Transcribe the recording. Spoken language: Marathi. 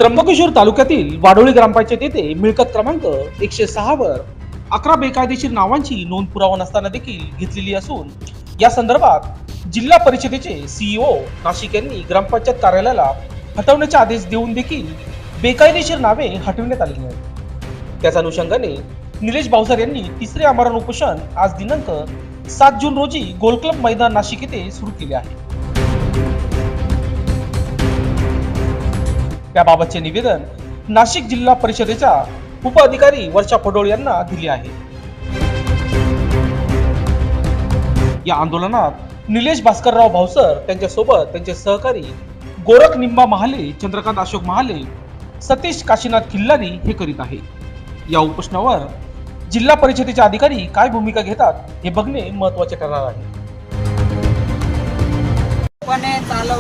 त्र्यंबकेश्वर तालुक्यातील वाडोळी ग्रामपंचायत येथे मिळकत क्रमांक 106 वर 11 बेकायदेशीर नावांची नोंद पुरावा नसताना देखील घेतलेली असून या संदर्भात जिल्हा परिषदेचे सीईओ नाशिक यांनी ग्रामपंचायत कार्यालयाला हटवण्याचे आदेश देऊन देखील बेकायदेशीर नावे हटविण्यात आली आहेत। त्याच अनुषंगाने निलेश भावसार यांनी तिसरे आमरण उपोषण आज दिनांक 7 जून रोजी गोल क्लब मैदान नाशिक येथे सुरू केले आहे। त्याबाबतचे निवेदन नाशिक जिल्हा परिषदेच्या उपअधिकारी वर्षा पडोळ यांना दिले आहे। या आंदोलनात निलेश भास्करराव भावसर त्यांच्यासोबत त्यांचे सहकारी गोरख निंबा महाले, चंद्रकांत अशोक महाले, सतीश काशीनाथ खिल्लारी हे करीत आहे। या उपोषणावर जिल्हा परिषदेचे अधिकारी काय भूमिका घेतात हे बघणे महत्त्वाचे ठरणार आहे।